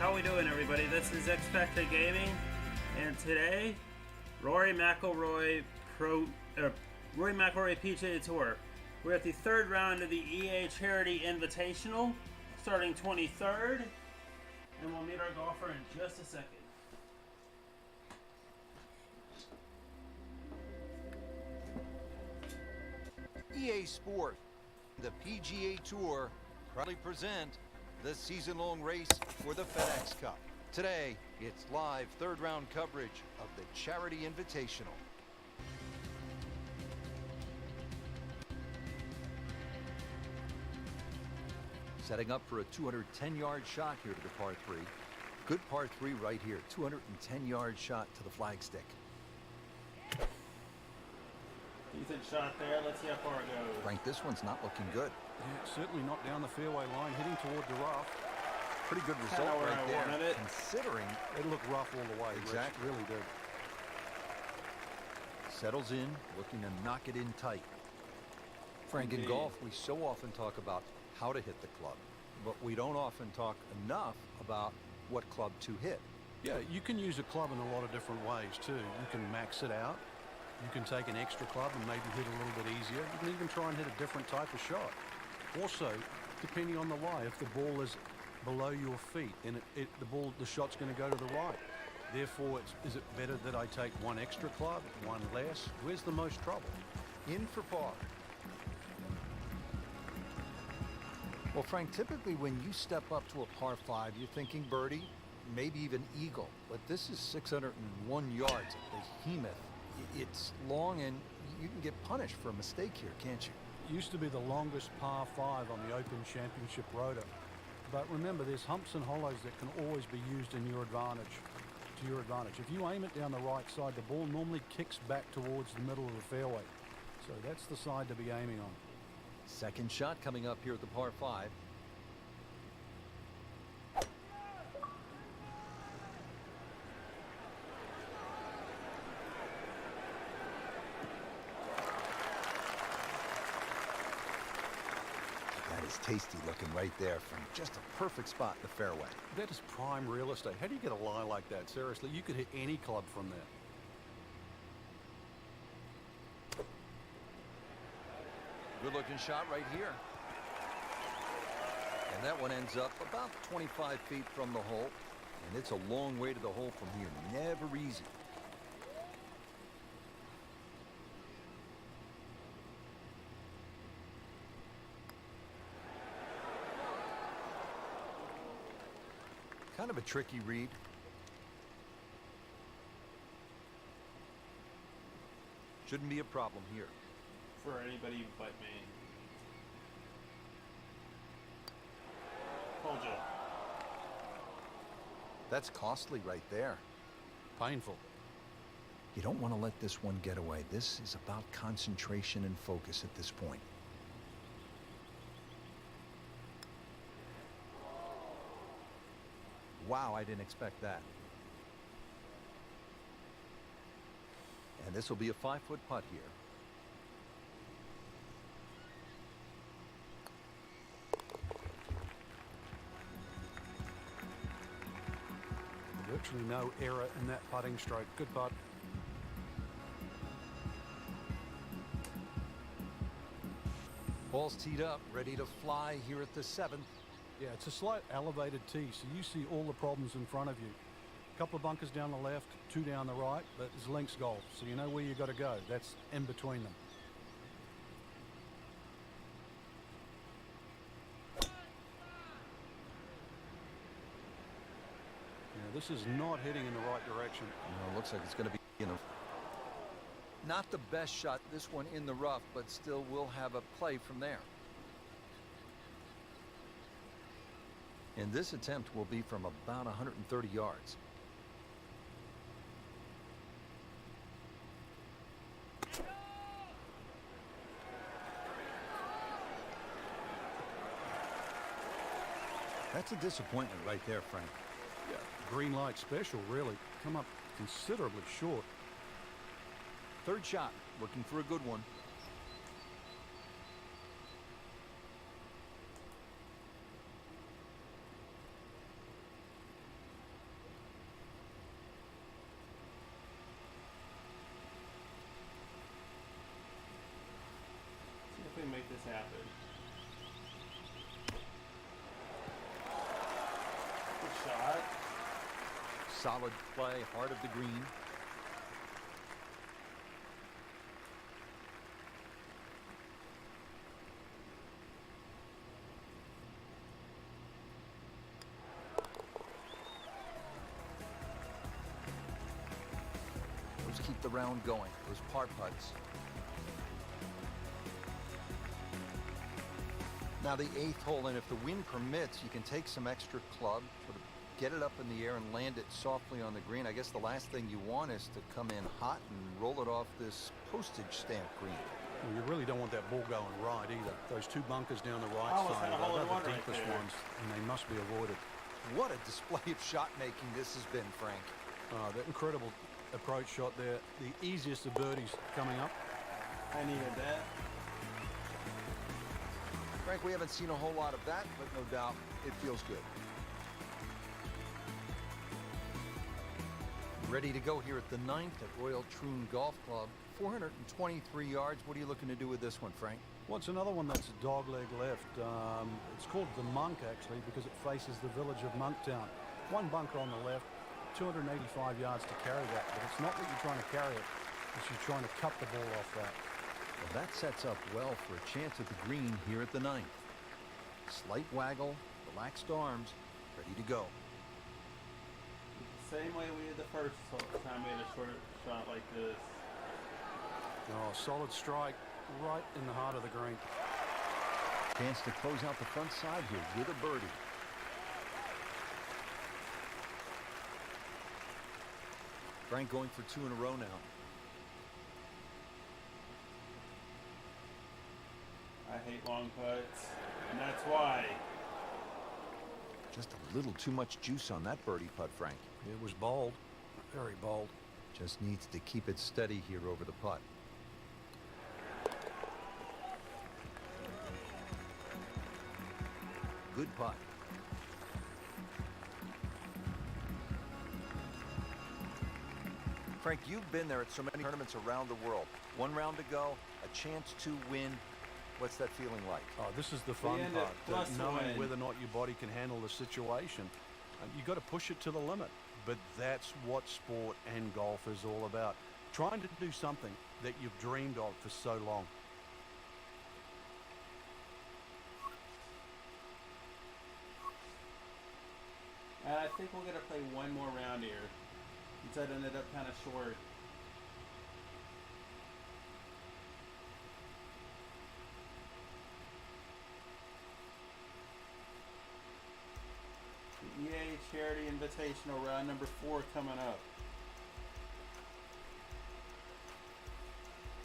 How we doing, everybody? This is RetroGamer, and today, Rory McIlroy PGA Tour. We're at the third round of the EA Charity Invitational, starting 23rd, and we'll meet our golfer in just a second. EA Sport, the PGA Tour, proudly present the season-long race for the FedEx Cup. Today, it's live third-round coverage of the Charity Invitational. Setting up for a 210-yard shot here to the par 3. Good par 3 right here, 210-yard shot to the flagstick. Decent shot there. Let's see how far it goes. Frank, this one's not looking good. Yeah, certainly not down the fairway line, heading toward the rough. Pretty good result right there, considering it looked rough all the way. Exactly. Rich, really did. Settles in, looking to knock it in tight. Frank, in golf, we so often talk about how to hit the club, but we don't often talk enough about what club to hit. Yeah, you can use a club in a lot of different ways too. You can max it out. You can take an extra club and maybe hit a little bit easier. You can even try and hit a different type of shot. Also, depending on the lie, if the ball is below your feet, then the shot's going to go to the right. Therefore, is it better that I take one extra club, one less? Where's the most trouble? In for par. Well, Frank, typically when you step up to a par 5, you're thinking birdie, maybe even eagle. But this is 601 yards, a behemoth. It's long, and you can get punished for a mistake here, can't you? It used to be the longest par 5 on the Open Championship rotor. But remember, there's humps and hollows that can always be used in your advantage, to your advantage. If you aim it down the right side, the ball normally kicks back towards the middle of the fairway. So that's the side to be aiming on. Second shot coming up here at the par 5. That is tasty looking right there, Frank. Just a perfect spot in the fairway. That is prime real estate. How do you get a lie like that? Seriously, you could hit any club from there. Good looking shot right here. And that one ends up about 25 feet from the hole. And it's a long way to the hole from here. Never easy. Kind of a tricky read. Shouldn't be a problem here. For anybody but me. Told you. That's costly right there. Painful. You don't want to let this one get away. This is about concentration and focus at this point. Wow, I didn't expect that. And this will be a 5-foot putt here. Virtually no error in that putting stroke. Good putt. Ball's teed up, ready to fly here at the 7th. Yeah, it's a slight elevated tee, so you see all the problems in front of you. A couple of bunkers down the left, 2 down the right, but it's links golf, so you know where you got to go. That's in between them. Yeah, this is not heading in the right direction. It looks like it's going to be, not the best shot, this one in the rough, but still will have a play from there. And this attempt will be from about 130 yards. That's a disappointment right there, Frank. Yeah, green light special, really. Come up considerably short. Third shot, looking for a good one. this happen. Good shot. Solid play, heart of the green. Let's keep the round going. Those par putts. Now the 8th hole, and if the wind permits, you can take some extra club, sort of get it up in the air and land it softly on the green. I guess the last thing you want is to come in hot and roll it off this postage stamp green. Well, you really don't want that ball going right either. Those two bunkers down the right Almost side had a hole in are one the right deepest there. ones, and they must be avoided. What a display of shot making this has been, Frank. That incredible approach shot there. The easiest of birdies coming up. I needed that. Frank, we haven't seen a whole lot of that, but no doubt it feels good. Ready to go here at the 9th at Royal Troon Golf Club. 423 yards. What are you looking to do with this one, Frank? Well, it's another one that's a dogleg left. It's called the Monk, actually, because it faces the village of Monktown. One bunker on the left, 285 yards to carry that, but it's not that you're trying to carry it, it's you're trying to cut the ball off that. Well, that sets up well for a chance at the green here at the 9th. Slight waggle, relaxed arms, ready to go. Same way we did the first time we had a short shot like this. Oh, solid strike right in the heart of the green. Chance to close out the front side here with a birdie. Frank going for 2 in a row now. I hate long putts, and that's why. Just a little too much juice on that birdie putt, Frank. It was bold, very bold. Just needs to keep it steady here over the putt. Good putt. Frank, you've been there at so many tournaments around the world. One round to go, a chance to win. What's that feeling like? Oh, this is the fun end at part, plus knowing one. whether or not your body can handle the situation. You've got to push it to the limit, but that's what sport and golf is all about. Trying to do something that you've dreamed of for so long. And I think we're going to play one more round here, since that ended up kind of short. The EA Charity Invitational round number 4 coming up.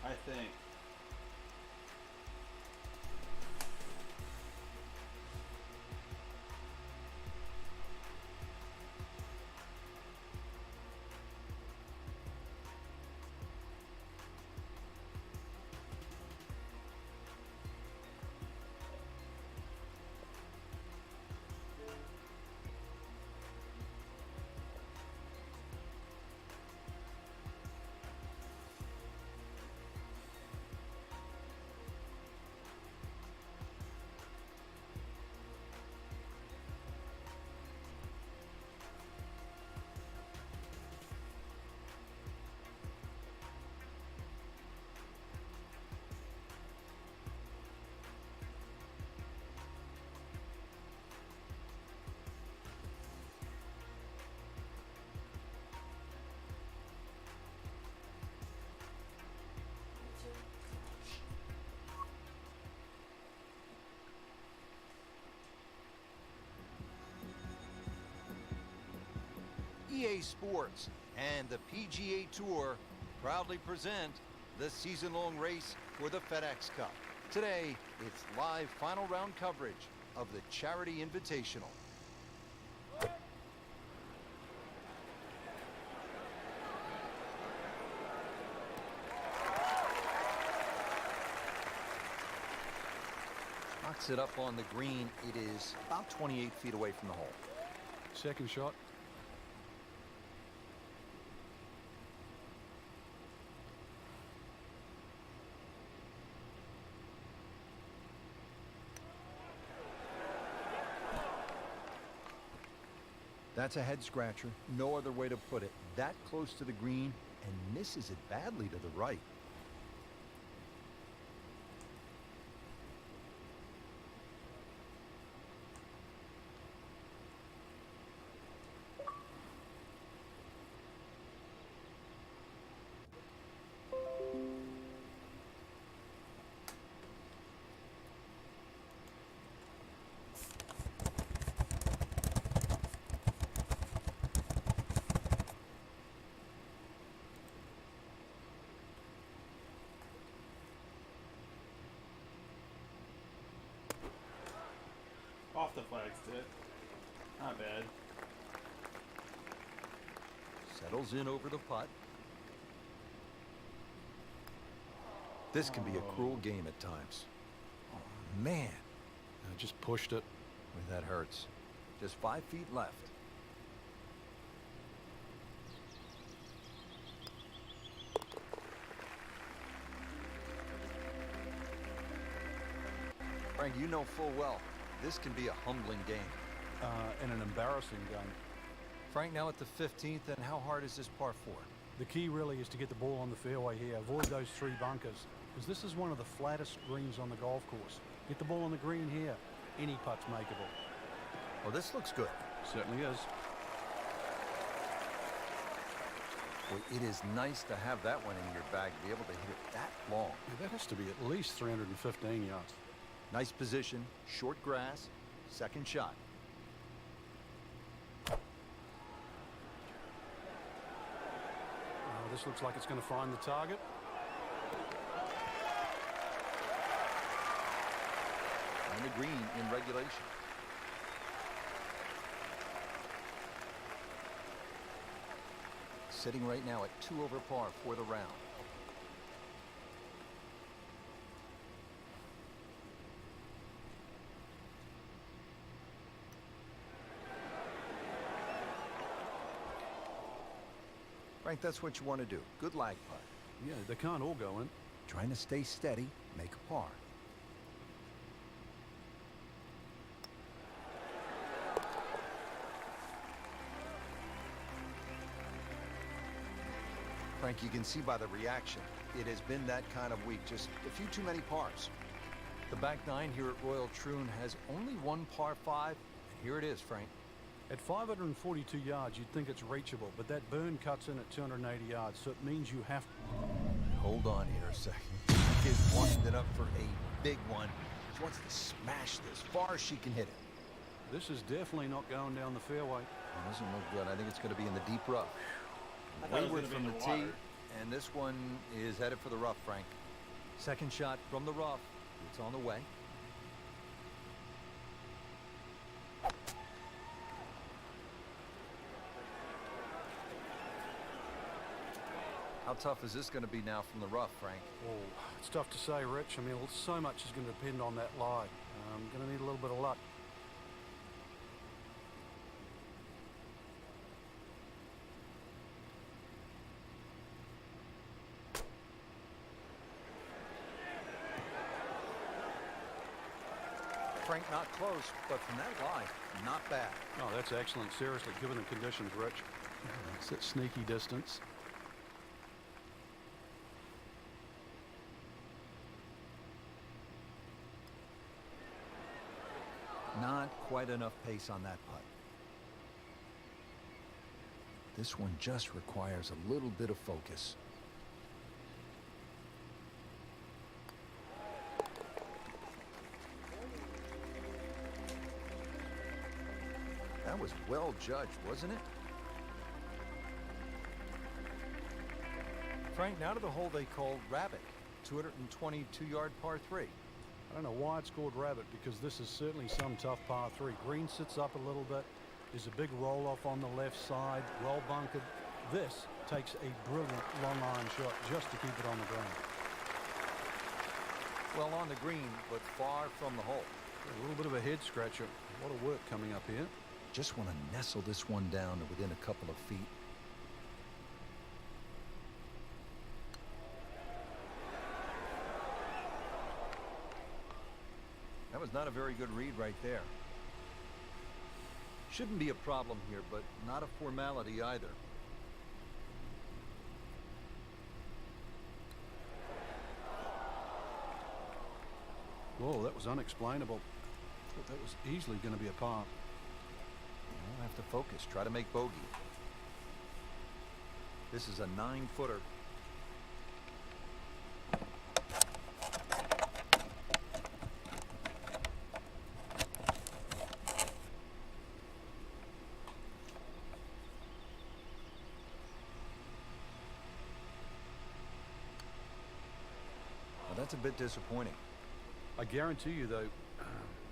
I think. EA Sports and the PGA Tour proudly present the season-long race for the FedEx Cup. Today, it's live final round coverage of the Charity Invitational. Knocks it up on the green. It is about 28 feet away from the hole. Second shot. That's a head scratcher. No other way to put it. That close to the green and misses it badly to the right. Off the flag stick. Not bad. Settles in over the putt. This can be a cruel game at times. Oh, man. I just pushed it. Boy, that hurts. Just 5 feet left. Frank, you know full well, this can be a humbling game. And an embarrassing game. Frank, now at the 15th, and how hard is this par 4? The key really is to get the ball on the fairway here. Avoid those 3 bunkers, because this is one of the flattest greens on the golf course. Get the ball on the green here. Any putt's makeable. Oh, this looks good. Certainly is. Well, it is nice to have that one in your bag, to be able to hit it that long. Yeah, that has to be at least 315 yards. Nice position, short grass, second shot. This looks like it's going to find the target. On the green in regulation. Sitting right now at 2 over par for the round. Frank, that's what you want to do. Good lag putt. Yeah, they can't all go in. Trying to stay steady, make a par. Frank, you can see by the reaction, it has been that kind of week. Just a few too many pars. The back 9 here at Royal Troon has only 1 par 5, and here it is, Frank. At 542 yards, you'd think it's reachable, but that burn cuts in at 280 yards, so it means you have to... Hold on here a second. She is winding up for a big one. She wants to smash this as far as she can hit it. This is definitely not going down the fairway. It doesn't look good. I think it's going to be in the deep rough. Wayward from the tee, and this one is headed for the rough, Frank. Second shot from the rough. It's on the way. How tough is this going to be now from the rough, Frank? Oh, it's tough to say, Rich. I mean, so much is going to depend on that lie. I'm going to need a little bit of luck. Frank, not close, but from that lie, not bad. Oh, that's excellent. Seriously, given the conditions, Rich. It's that sneaky distance. Not quite enough pace on that putt. This one just requires a little bit of focus. That was well judged, wasn't it? Frank, now to the hole they call Rabbit, 222-yard par 3. I don't know why it's called Rabbit, because this is certainly some tough par 3. Green sits up a little bit. There's a big roll-off on the left side, well bunkered. This takes a brilliant long iron shot just to keep it on the ground. Well, on the green, but far from the hole. A little bit of a head scratcher. A lot of work coming up here. Just want to nestle this one down to within a couple of feet. That was not a very good read right there. Shouldn't be a problem here, but not a formality either. Whoa, that was unexplainable. Thought that was easily going to be a par. You don't have to focus. Try to make bogey. This is a 9-footer. Well, that's a bit disappointing. I guarantee you, though,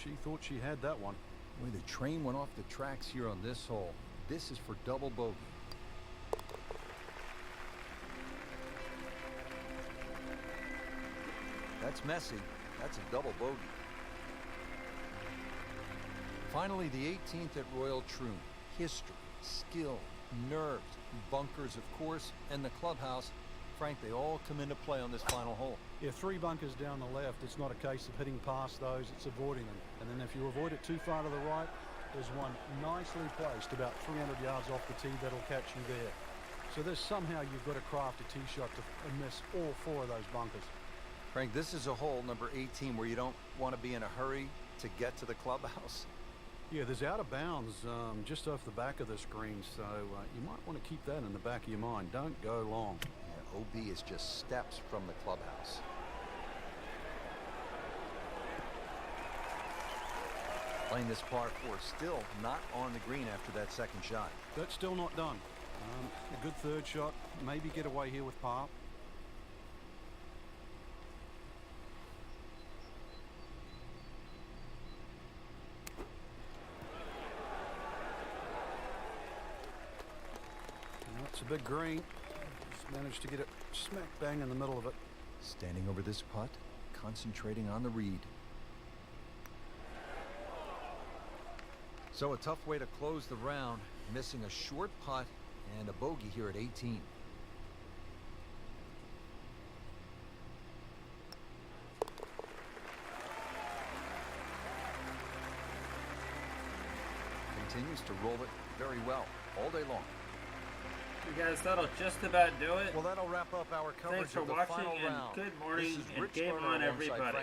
she thought she had that one. Boy, the train went off the tracks here on this hole. This is for double bogey. That's messy. That's a double bogey. Finally, the 18th at Royal Troon. History, skill, nerves, bunkers, of course, and the clubhouse. Frank, they all come into play on this final hole. Yeah, 3 bunkers down the left. It's not a case of hitting past those, it's avoiding them. And then if you avoid it too far to the right, there's one nicely placed about 300 yards off the tee that'll catch you there. So there's somehow you've got to craft a tee shot to miss all 4 of those bunkers. Frank, this is a hole, number 18, where you don't want to be in a hurry to get to the clubhouse. Yeah, there's out of bounds just off the back of this green, so you might want to keep that in the back of your mind. Don't go long. Yeah, OB is just steps from the clubhouse. Playing this par 4, still not on the green after that second shot. That's still not done. A good third shot, maybe get away here with par. That's a big green. Just managed to get it smack bang in the middle of it. Standing over this putt, concentrating on the read. So a tough way to close the round, missing a short putt and a bogey here at 18. Continues to roll it very well all day long. You guys, that'll just about do it. Well, that'll wrap up our coverage Thanks for of the watching, final and round. good morning, This is and Rich game Berner on, alongside everybody. Frank